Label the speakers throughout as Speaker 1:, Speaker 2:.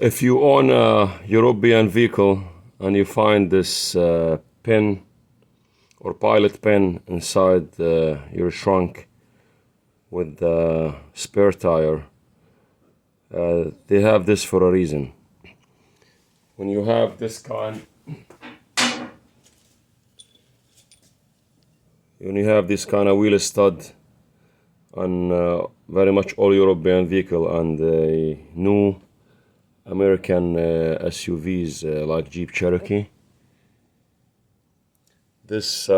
Speaker 1: If you own a European vehicle and you find this pin or pilot pin inside your trunk with the spare tire, they have this for a reason. When you have this kind, of wheel stud on very much all European vehicle and new American SUVs like Jeep Cherokee, these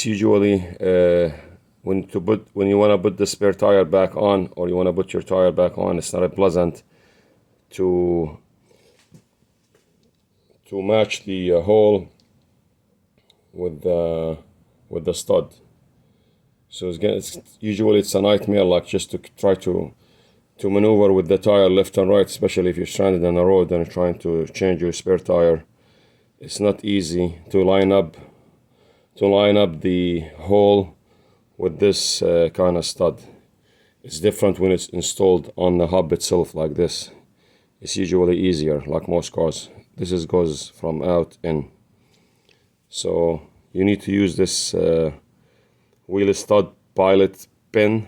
Speaker 1: usually when you want to put the spare tire back on, or you want to put your tire back on, it's not pleasant to match the hole with the stud. So it's usually a nightmare, like just to try to maneuver with the tire left and right, especially if you're stranded on the road and you're trying to change your spare tire. It's not easy to line up the hole with this kind of stud. It's different when it's installed on the hub itself like this. It's usually easier, like most cars. This goes from out in. So you need to use this wheel stud pilot pin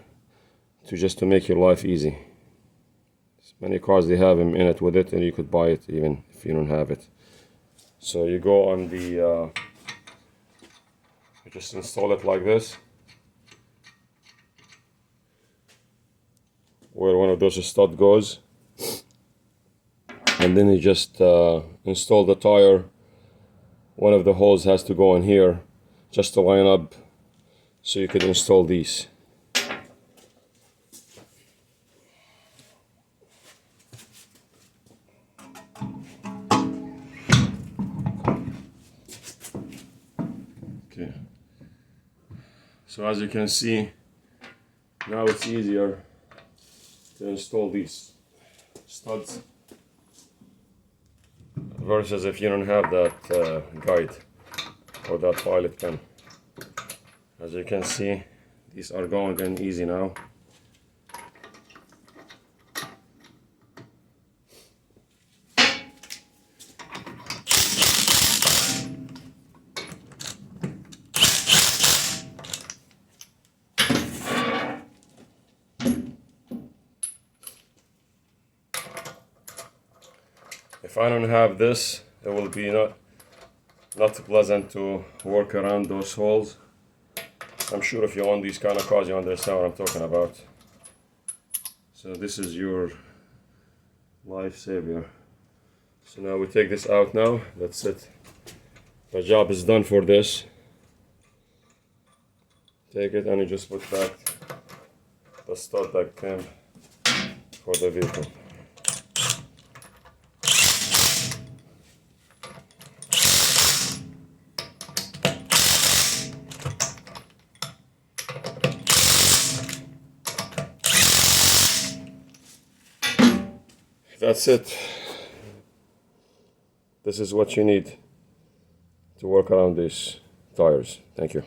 Speaker 1: to make your life easy. Many cars, they have them in it with it, and you could buy it even if you don't have it. So you go on the you just install it like this, where one of those stud goes, and then you just install the tire. One of the holes has to go in here just to line up, so you can install these. Okay. So as you can see, now it's easier to install these studs versus if you don't have that guide or that pilot pin. As you can see, these are going in easy now. If I don't have this, it will be not pleasant to work around those holes. I'm sure if you own these kind of cars, you understand what I'm talking about. So this is your life savior. So now we take this out now. That's it. The job is done for this. Take it and you just put back the stud that came for the vehicle. That's it. This is what you need to work around these tires. Thank you.